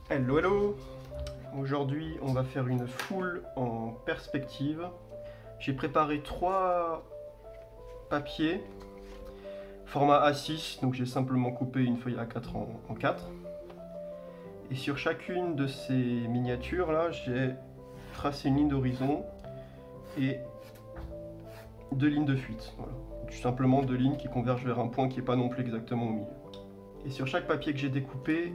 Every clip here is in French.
Hello hello. Aujourd'hui on va faire une foule en perspective. J'ai préparé 3 papiers format A6, donc j'ai simplement coupé une feuille A4 en 4. Et sur chacune de ces miniatures là, j'ai tracé une ligne d'horizon et 2 lignes de fuite. Voilà. Tout simplement 2 lignes qui convergent vers un point qui n'est pas non plus exactement au milieu. Et sur chaque papier que j'ai découpé,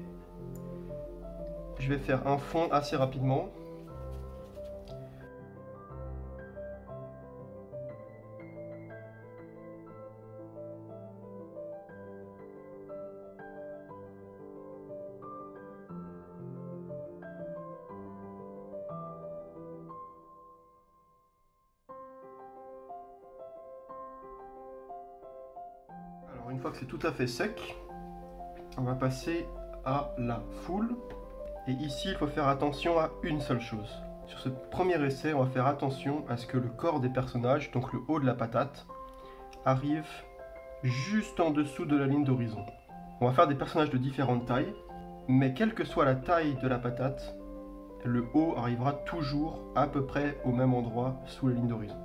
je vais faire un fond assez rapidement. Alors une fois que c'est tout à fait sec, on va passer à la foule. Et ici, il faut faire attention à une seule chose. Sur ce premier essai, on va faire attention à ce que le corps des personnages, donc le haut de la patate, arrive juste en dessous de la ligne d'horizon. On va faire des personnages de différentes tailles, mais quelle que soit la taille de la patate, le haut arrivera toujours à peu près au même endroit sous la ligne d'horizon.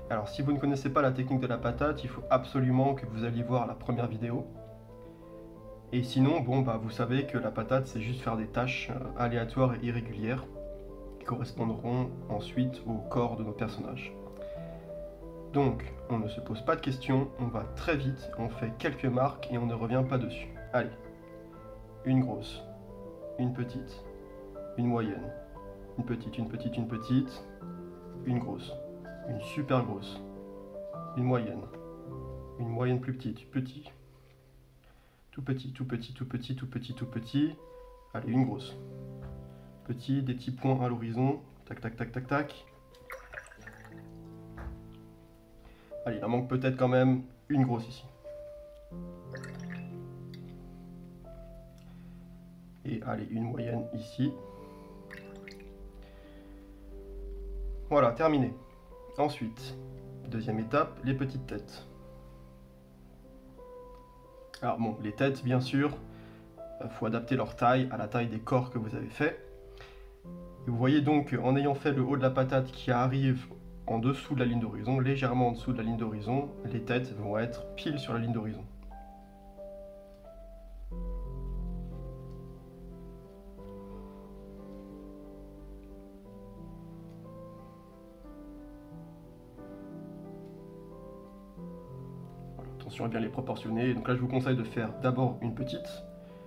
Alors si vous ne connaissez pas la technique de la patate, il faut absolument que vous alliez voir la première vidéo. Et sinon, bon, vous savez que la patate, c'est juste faire des tâches aléatoires et irrégulières qui correspondront ensuite au corps de nos personnages. Donc, on ne se pose pas de questions, on va très vite, on fait quelques marques et on ne revient pas dessus. Allez, une grosse, une petite, une moyenne, une petite, une petite, une petite, une grosse, une super grosse, une moyenne plus petite, petit, tout petit, tout petit, tout petit, tout petit, tout petit, allez, une grosse. Petit, des petits points à l'horizon, tac, tac, tac, tac, tac. Allez, il en manque peut-être quand même une grosse ici. Et allez, une moyenne ici. Voilà, terminé. Ensuite, deuxième étape, les petites têtes. Alors bon, les têtes, bien sûr, il faut adapter leur taille à la taille des corps que vous avez fait. Et vous voyez donc, en ayant fait le haut de la patate qui arrive en dessous de la ligne d'horizon, légèrement en dessous de la ligne d'horizon, les têtes vont être pile sur la ligne d'horizon. Voilà, attention à bien les proportionner. Donc là, je vous conseille de faire d'abord une petite,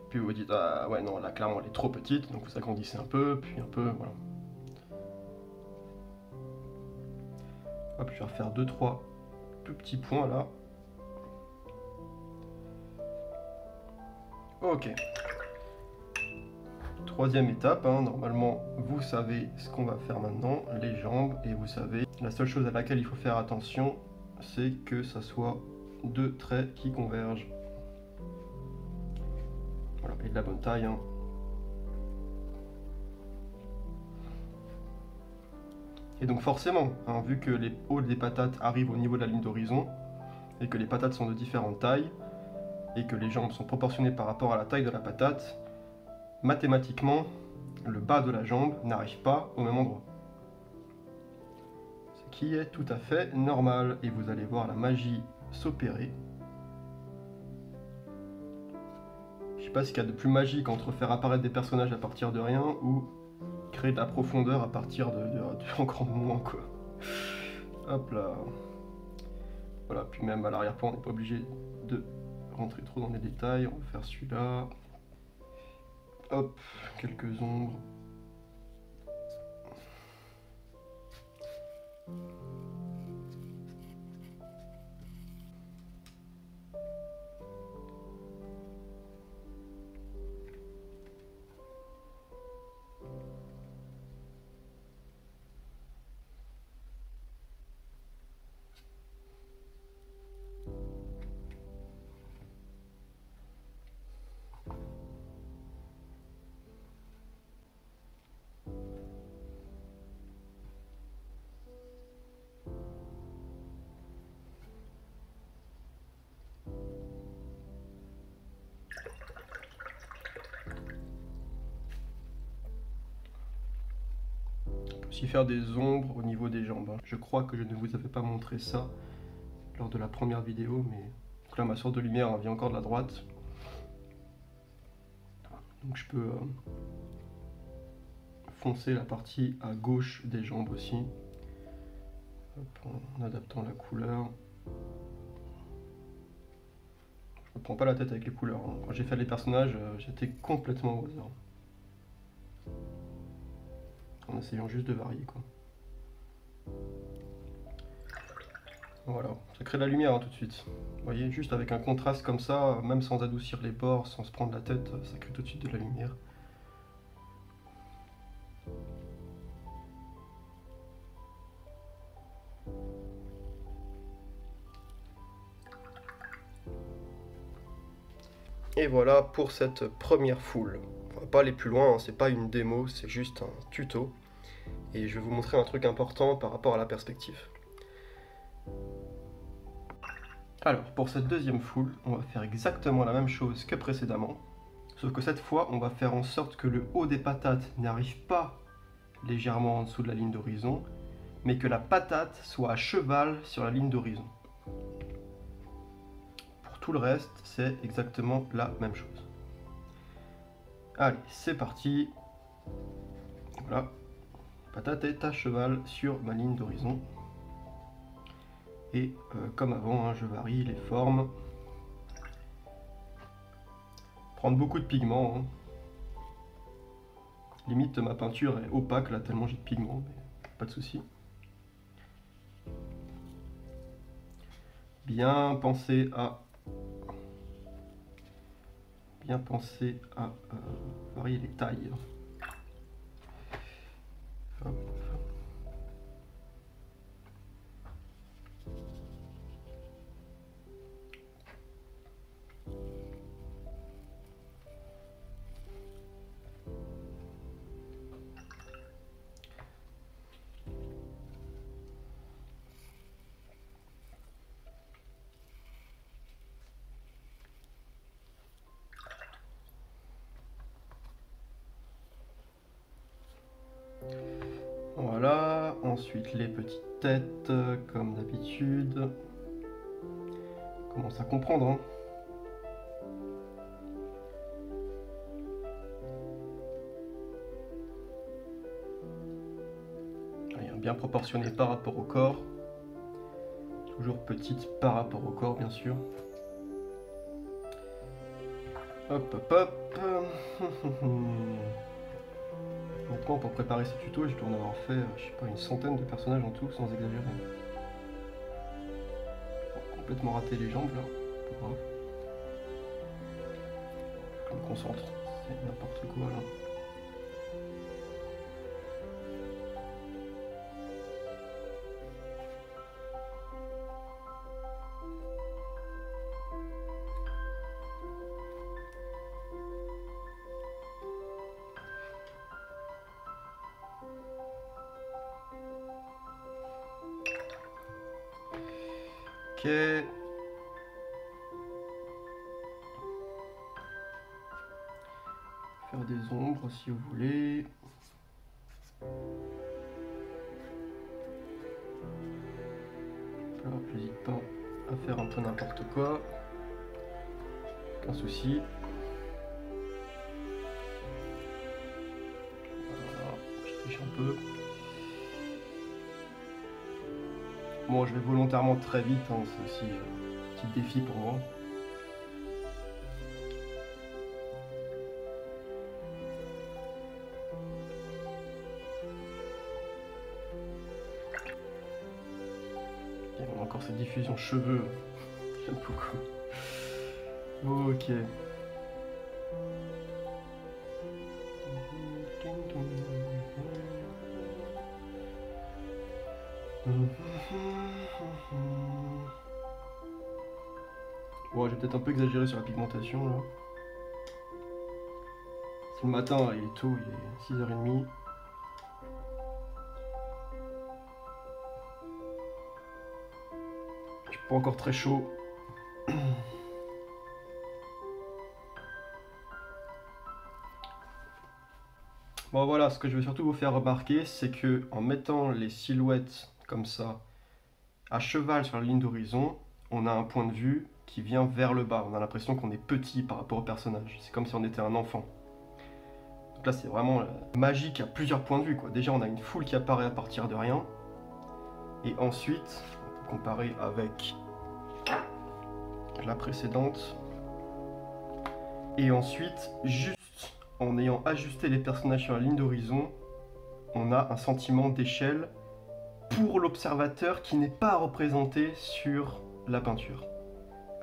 puis vous vous dites, ah ouais, non, là, clairement, elle est trop petite, donc vous agrandissez un peu, puis un peu, voilà. Hop, je vais refaire 2-3 tout petits points là. Ok. Troisième étape, normalement vous savez ce qu'on va faire maintenant, les jambes, et vous savez, la seule chose à laquelle il faut faire attention, c'est que ça soit 2 traits qui convergent. Voilà, et de la bonne taille. Et donc forcément, vu que les hauts des patates arrivent au niveau de la ligne d'horizon, et que les patates sont de différentes tailles, et que les jambes sont proportionnées par rapport à la taille de la patate, mathématiquement, le bas de la jambe n'arrive pas au même endroit. Ce qui est tout à fait normal, et vous allez voir la magie s'opérer. Je sais pas ce qu'il y a de plus magique entre faire apparaître des personnages à partir de rien ou créer de la profondeur à partir de encore moins, quoi. Hop là. Voilà, puis même à l'arrière-plan, on n'est pas obligé de rentrer trop dans les détails. On va faire celui-là. Hop, quelques ombres. aussi faire des ombres au niveau des jambes. Je crois que je ne vous avais pas montré ça lors de la première vidéo, mais donc là ma source de lumière vient encore de la droite. Donc je peux foncer la partie à gauche des jambes aussi. Hop, en adaptant la couleur. Je me prends pas la tête avec les couleurs. Quand j'ai fait les personnages, j'étais complètement au hasard. En essayant juste de varier, quoi. Voilà, ça crée de la lumière tout de suite. Vous voyez, juste avec un contraste comme ça, même sans adoucir les bords, sans se prendre la tête, ça crée tout de suite de la lumière. Et voilà pour cette première foule. On va pas aller plus loin, hein, c'est pas une démo, c'est juste un tuto. Et je vais vous montrer un truc important par rapport à la perspective. Alors, pour cette deuxième foule, on va faire exactement la même chose que précédemment. Sauf que cette fois, on va faire en sorte que le haut des patates n'arrive pas légèrement en dessous de la ligne d'horizon, mais que la patate soit à cheval sur la ligne d'horizon. Pour tout le reste, c'est exactement la même chose. Allez, c'est parti. Voilà, la patate est à cheval sur ma ligne d'horizon. Et comme avant, hein, je varie les formes. Prendre beaucoup de pigments. Hein. Limite, ma peinture est opaque là, tellement j'ai de pigments, mais pas de souci. Bien penser à varier les tailles. Hop. Voilà, ensuite les petites têtes, comme d'habitude. On commence à comprendre, hein. Bien proportionné par rapport au corps. Toujours petite par rapport au corps, bien sûr. Hop, hop, hop. Honnêtement, pour préparer ce tuto, je dois en avoir fait, je sais pas, une centaine de personnages en tout, sans exagérer. Complètement raté les jambes, là. Pas grave. Je me concentre. C'est n'importe quoi, là. Ok. Faire des ombres si vous voulez. Alors, j'hésite pas à faire un peu n'importe quoi. Aucun souci. Voilà, je triche un peu. Bon, je vais volontairement très vite, hein, c'est aussi un petit défi pour moi. Et on a encore cette diffusion cheveux, j'aime beaucoup. Ok. Bon, j'ai peut-être un peu exagéré sur la pigmentation là. C'est le matin, là, il est tôt, il est 6h30. Je suis pas encore très chaud. Bon voilà, ce que je veux surtout vous faire remarquer, c'est que en mettant les silhouettes comme ça, à cheval sur la ligne d'horizon, on a un point de vue qui vient vers le bas. On a l'impression qu'on est petit par rapport au personnage. C'est comme si on était un enfant. Donc là, c'est vraiment magique à plusieurs points de vue, quoi. Déjà, on a une foule qui apparaît à partir de rien. Et ensuite, on peut comparer avec la précédente. Et ensuite, juste en ayant ajusté les personnages sur la ligne d'horizon, on a un sentiment d'échelle pour l'observateur qui n'est pas représenté sur la peinture.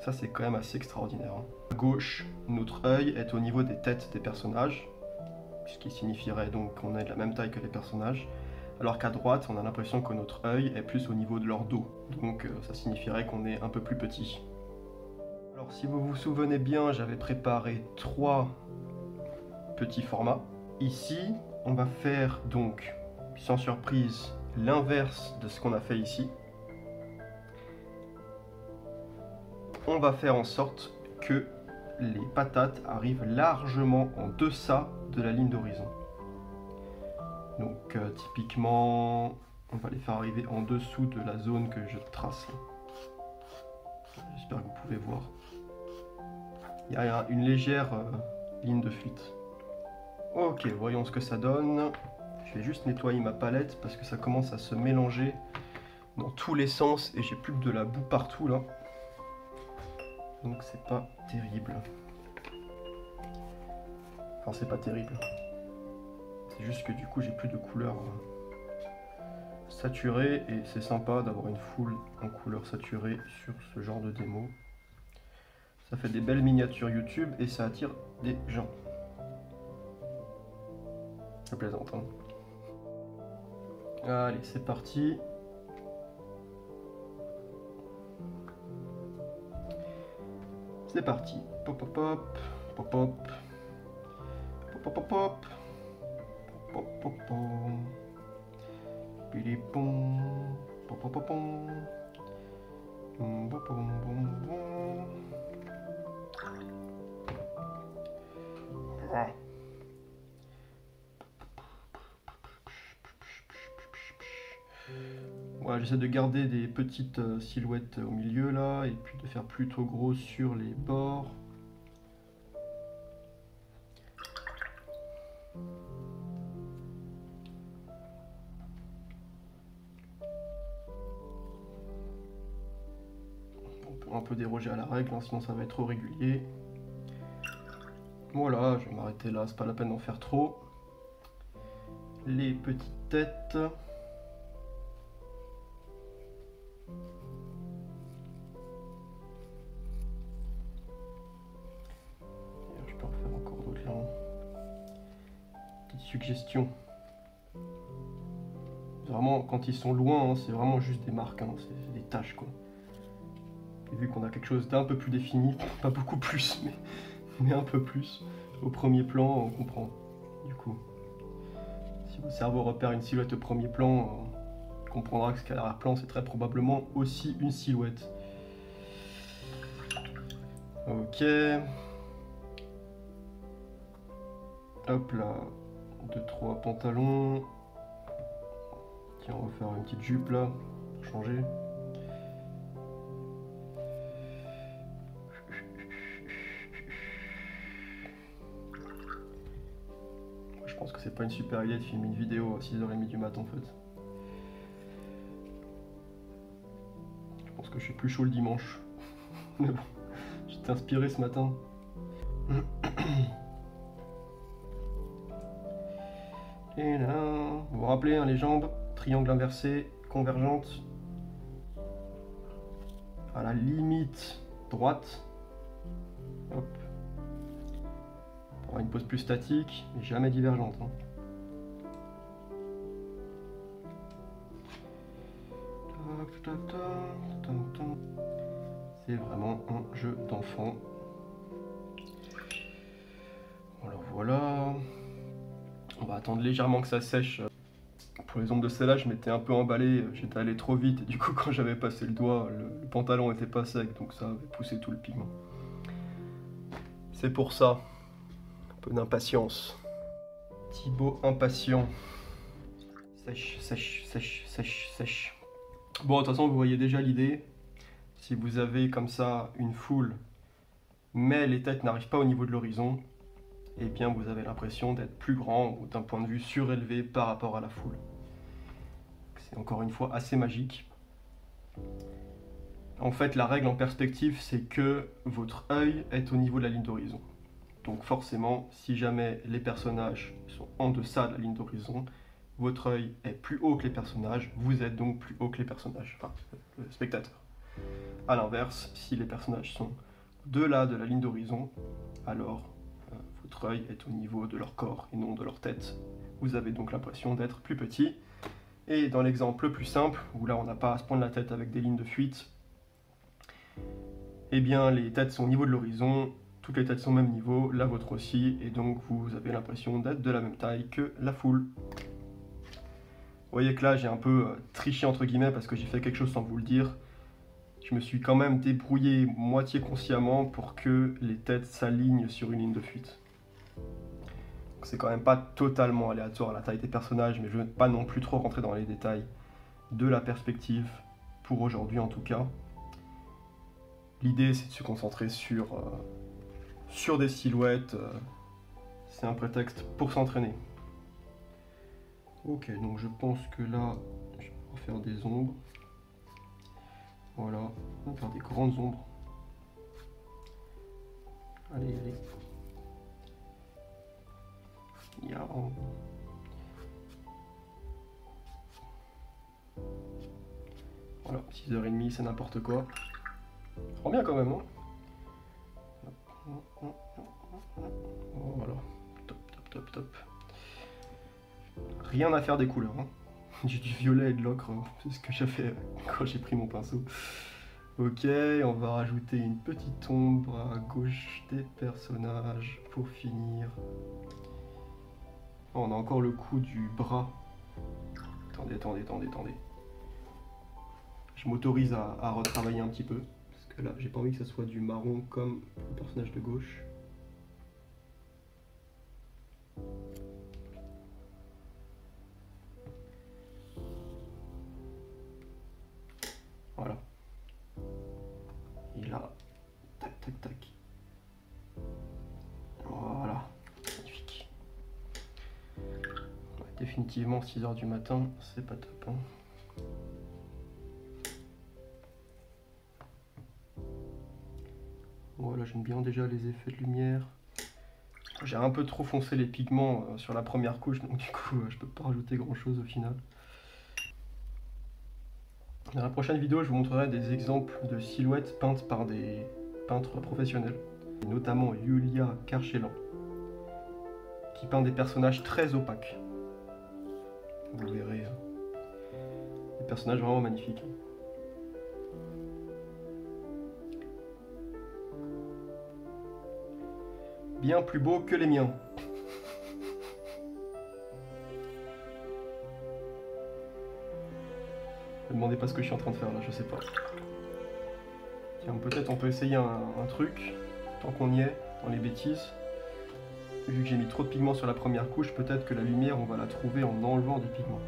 Ça, c'est quand même assez extraordinaire. À gauche, notre œil est au niveau des têtes des personnages, ce qui signifierait donc qu'on est de la même taille que les personnages, alors qu'à droite, on a l'impression que notre œil est plus au niveau de leur dos, donc ça signifierait qu'on est un peu plus petit. Alors, si vous vous souvenez bien, j'avais préparé 3 petits formats. Ici, on va faire donc, sans surprise, l'inverse de ce qu'on a fait ici. On va faire en sorte que les patates arrivent largement en deçà de la ligne d'horizon. Donc typiquement, on va les faire arriver en dessous de la zone que je trace. J'espère que vous pouvez voir. Il y a une légère ligne de fuite. Ok, voyons ce que ça donne. Je vais juste nettoyer ma palette parce que ça commence à se mélanger dans tous les sens et j'ai plus que de la boue partout là. Donc c'est pas terrible. Enfin c'est pas terrible. C'est juste que du coup j'ai plus de couleurs saturées et c'est sympa d'avoir une foule en couleurs saturées sur ce genre de démo. Ça fait des belles miniatures YouTube et ça attire des gens. Je plaisante, hein. Allez, c'est parti. C'est parti. Pop pop pop. Pop pop. Pop pop pop pop. Pop pop pop. Pilipon. Pop pop pop. Bom bom bom bom. Voilà, j'essaie de garder des petites silhouettes au milieu là, et puis de faire plutôt gros sur les bords. On peut un peu déroger à la règle, hein, sinon ça va être trop régulier. Voilà, je vais m'arrêter là, c'est pas la peine d'en faire trop. Les petites têtes. Je peux en faire encore d'autres là. Petite suggestion. Vraiment, quand ils sont loin, hein, c'est vraiment juste des marques, hein, c'est des taches quoi. Et vu qu'on a quelque chose d'un peu plus défini, pas beaucoup plus, mais un peu plus, au premier plan, on comprend. Du coup, si votre cerveau repère une silhouette au premier plan, on comprendra que ce qu'à l'arrière-plan, c'est très probablement aussi une silhouette. Ok. Hop là, 2-3 pantalons. Tiens, on va faire une petite jupe là, pour changer. Je pense que c'est pas une super idée de filmer une vidéo à 6h30 du matin en fait. Je pense que je suis plus chaud le dimanche. Mais bon, j'étais inspiré ce matin. Et là, vous vous rappelez hein, les jambes, triangle inversé, convergente. À la limite droite. Hop. Pour avoir une pose plus statique, mais jamais divergente. Hein. C'est vraiment un jeu d'enfant. Voilà, voilà. On va attendre légèrement que ça sèche. Pour les ombres de celle-là, je m'étais un peu emballé, j'étais allé trop vite et du coup quand j'avais passé le doigt, le pantalon était pas sec, donc ça avait poussé tout le pigment. C'est pour ça, un peu d'impatience. Thibaut impatient. Sèche, sèche, sèche, sèche, sèche. Bon, de toute façon, vous voyez déjà l'idée. Si vous avez comme ça une foule, mais les têtes n'arrivent pas au niveau de l'horizon, eh bien vous avez l'impression d'être plus grand ou d'un point de vue surélevé par rapport à la foule. C'est encore une fois assez magique. En fait, la règle en perspective, c'est que votre œil est au niveau de la ligne d'horizon. Donc forcément, si jamais les personnages sont en deçà de la ligne d'horizon, votre œil est plus haut que les personnages, vous êtes donc plus haut que les personnages, enfin le spectateur. A l'inverse, si les personnages sont au-delà de la ligne d'horizon, alors votre œil est au niveau de leur corps et non de leur tête. Vous avez donc l'impression d'être plus petit. Et dans l'exemple le plus simple, où là on n'a pas à se prendre la tête avec des lignes de fuite, eh bien les têtes sont au niveau de l'horizon, toutes les têtes sont au même niveau, la vôtre aussi, et donc vous avez l'impression d'être de la même taille que la foule. Vous voyez que là j'ai un peu triché entre guillemets parce que j'ai fait quelque chose sans vous le dire. Je me suis quand même débrouillé moitié consciemment pour que les têtes s'alignent sur une ligne de fuite. C'est quand même pas totalement aléatoire la taille des personnages, mais je ne veux pas non plus trop rentrer dans les détails de la perspective, pour aujourd'hui en tout cas. L'idée c'est de se concentrer sur des silhouettes, c'est un prétexte pour s'entraîner. Ok, donc je pense que là, je vais faire des ombres. Voilà, on va faire des grandes ombres. Allez, allez. Voilà, 6h30, c'est n'importe quoi. Ça rend bien quand même, hein. Voilà, top, top, top, top. Rien à faire des couleurs, hein. J'ai du violet et de l'ocre, hein. C'est ce que j'ai fait quand j'ai pris mon pinceau. Ok, on va rajouter une petite ombre à gauche des personnages pour finir. Oh, on a encore le coup du bras. Attendez, attendez, attendez, attendez. Je m'autorise à retravailler un petit peu. Parce que là, j'ai pas envie que ça soit du marron comme le personnage de gauche. Voilà. Et là, tac, tac, tac. Voilà. Magnifique. Ouais, définitivement, 6h du matin, c'est pas top, hein. Voilà, j'aime bien déjà les effets de lumière. J'ai un peu trop foncé les pigments sur la première couche, donc du coup, je peux pas rajouter grand chose au final. Dans la prochaine vidéo, je vous montrerai des exemples de silhouettes peintes par des peintres professionnels, notamment Yulia Karchelan, qui peint des personnages très opaques. Vous verrez, des personnages vraiment magnifiques. Bien plus beaux que les miens. Ne me demandez pas ce que je suis en train de faire là, je sais pas. Tiens, peut-être on peut essayer un truc, tant qu'on y est, dans les bêtises. Vu que j'ai mis trop de pigments sur la première couche, peut-être que la lumière, on va la trouver en enlevant des pigments.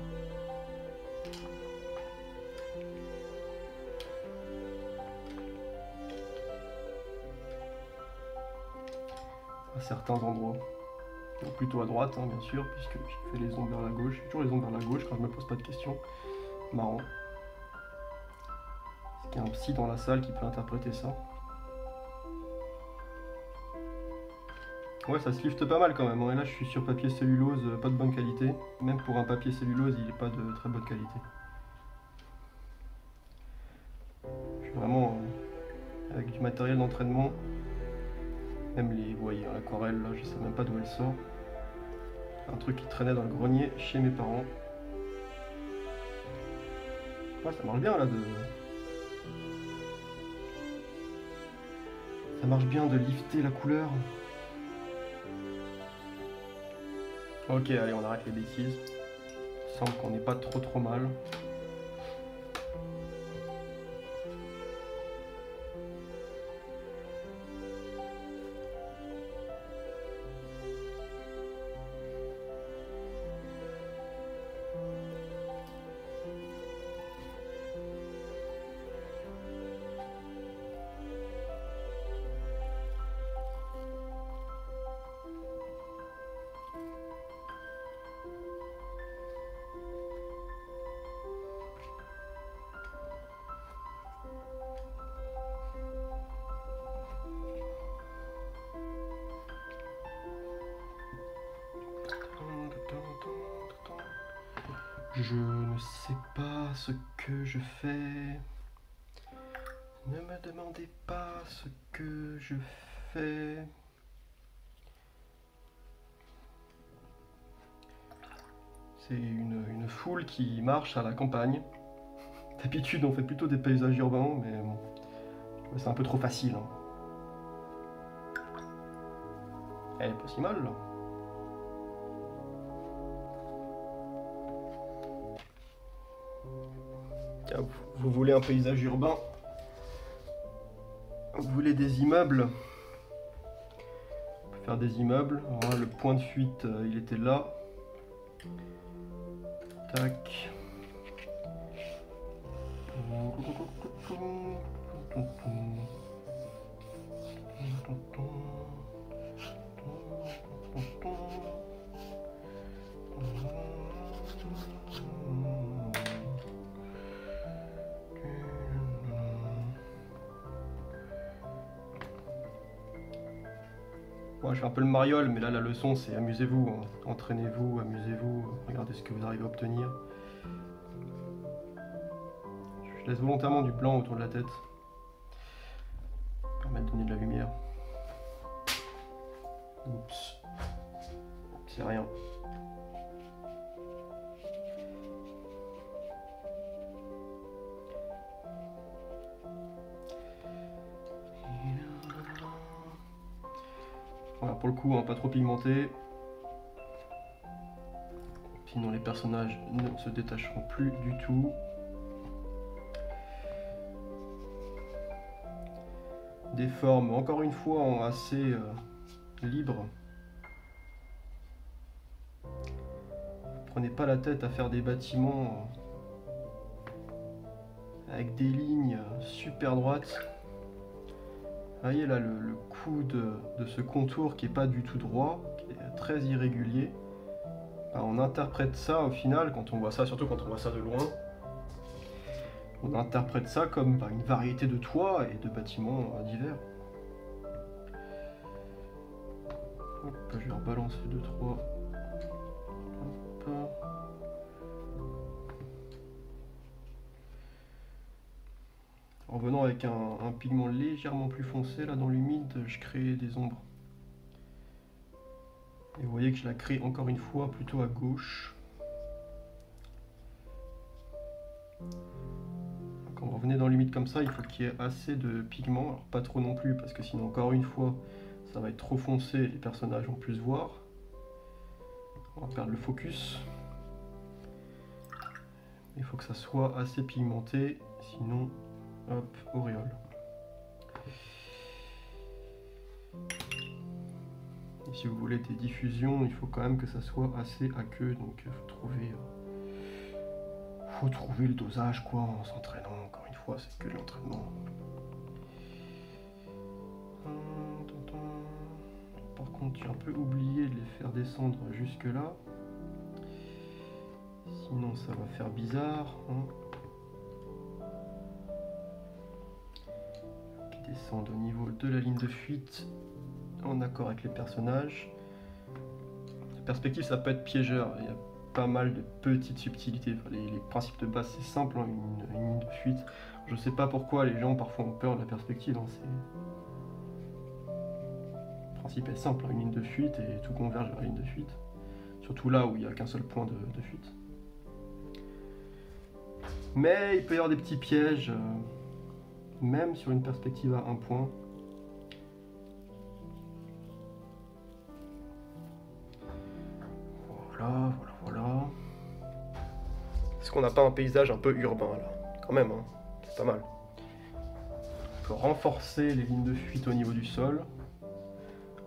À certains endroits. Donc plutôt à droite, hein, bien sûr, puisque je fais les ombres vers la gauche. Toujours les ombres vers la gauche quand je me pose pas de questions. Marrant. Est-ce qu'il y a un psy dans la salle qui peut interpréter ça? Ouais, ça se lifte pas mal quand même, hein. Et là je suis sur papier cellulose, pas de bonne qualité. Même pour un papier cellulose, il n'est pas de très bonne qualité. Je suis vraiment avec du matériel d'entraînement. Même les, vous voyez, l'aquarelle là, je sais même pas d'où elle sort. Un truc qui traînait dans le grenier chez mes parents. Ouais, ça marche bien là de... Ça marche bien de lifter la couleur. Ok, allez, on arrête les bêtises. Il semble qu'on n'est pas trop mal. Je ne sais pas ce que je fais. Ne me demandez pas ce que je fais. C'est une foule qui marche à la campagne. D'habitude, on fait plutôt des paysages urbains, mais bon, c'est un peu trop facile. Hein. Elle est pas si mal, là. Tiens, vous voulez un paysage urbain? Vous voulez des immeubles? On peut faire des immeubles. Alors là, le point de fuite, il était là. Tac. Bon, je fais un peu le mariole, mais là la leçon c'est amusez-vous, hein. Entraînez-vous, amusez-vous, regardez ce que vous arrivez à obtenir. Je laisse volontairement du blanc autour de la tête. Ça permet de donner de la lumière. Oups. C'est rien. Voilà, pour le coup, hein, pas trop pigmenté. Sinon les personnages ne se détacheront plus du tout. Des formes, encore une fois, assez libres. Prenez pas la tête à faire des bâtiments avec des lignes super droites. Vous voyez là le coup de ce contour qui est pas du tout droit, qui est très irrégulier. Ben, on interprète ça au final, quand on voit ça, surtout quand on voit ça de loin, on interprète ça comme une variété de toits et de bâtiments divers. Hop, je vais rebalancer 2-3. En venant avec un pigment légèrement plus foncé, là dans l'humide, je crée des ombres. Et vous voyez que je la crée encore une fois plutôt à gauche. Quand vous revenez dans l'humide comme ça, il faut qu'il y ait assez de pigment, alors pas trop non plus, parce que sinon encore une fois, ça va être trop foncé et les personnages vont plus se voir. On va perdre le focus. Il faut que ça soit assez pigmenté, sinon, hop, auréole. Et si vous voulez des diffusions, il faut quand même que ça soit assez aqueux, donc il faut trouver le dosage quoi, en s'entraînant. Encore une fois, c'est que de l'entraînement. Par contre, j'ai un peu oublié de les faire descendre jusque là. Sinon, ça va faire bizarre. Hein. Qui descendent au niveau de la ligne de fuite, en accord avec les personnages. La perspective, ça peut être piégeur. Il y a pas mal de petites subtilités. Enfin, les principes de base, c'est simple, hein, une ligne de fuite. Je sais pas pourquoi les gens parfois ont peur de la perspective. Hein, le principe est simple, hein, une ligne de fuite et tout converge vers la ligne de fuite. Surtout là où il n'y a qu'un seul point de fuite. Mais il peut y avoir des petits pièges, même sur une perspective à un point. Voilà. Est-ce qu'on n'a pas un paysage un peu urbain là? Quand même, hein, c'est pas mal. On peut renforcer les lignes de fuite au niveau du sol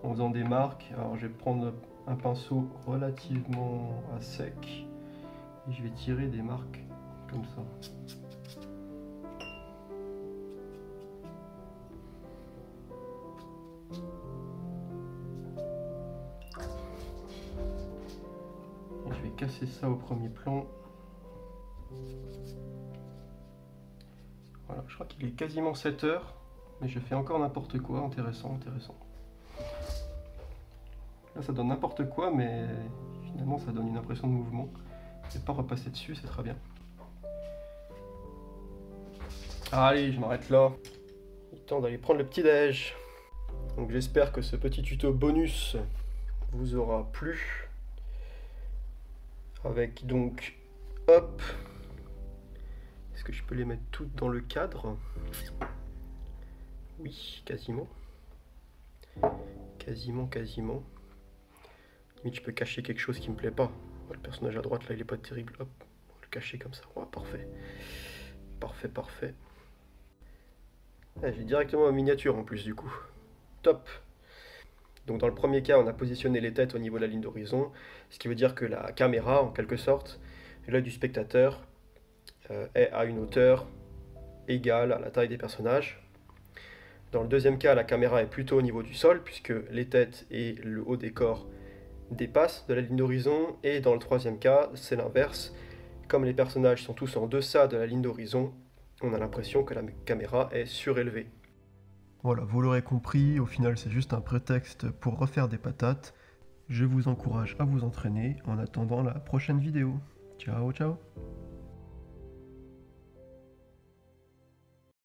en faisant des marques. Alors je vais prendre un pinceau relativement à sec et je vais tirer des marques comme ça. Et je vais casser ça au premier plan. Voilà, je crois qu'il est quasiment 7 heures, mais je fais encore n'importe quoi. Intéressant. Là ça donne n'importe quoi, mais finalement ça donne une impression de mouvement. Je vais pas repasser dessus, c'est très bien. Allez, je m'arrête là. Il est temps d'aller prendre le petit-déj. Donc j'espère que ce petit tuto bonus vous aura plu. Avec donc, hop. Est-ce que je peux les mettre toutes dans le cadre? Oui, quasiment. Quasiment. Limite, je peux cacher quelque chose qui me plaît pas. Le personnage à droite, là, il est pas terrible. Hop, on va le cacher comme ça. Ouais, parfait. Parfait. Ah, j'ai directement ma miniature en plus, du coup. Top. Donc dans le premier cas, on a positionné les têtes au niveau de la ligne d'horizon, ce qui veut dire que la caméra, en quelque sorte, l'œil du spectateur, est à une hauteur égale à la taille des personnages. Dans le deuxième cas, la caméra est plutôt au niveau du sol, puisque les têtes et le haut des corps dépassent de la ligne d'horizon. Et dans le troisième cas, c'est l'inverse. Comme les personnages sont tous en deçà de la ligne d'horizon, on a l'impression que la caméra est surélevée. Voilà, vous l'aurez compris, au final c'est juste un prétexte pour refaire des patates. Je vous encourage à vous entraîner en attendant la prochaine vidéo. Ciao.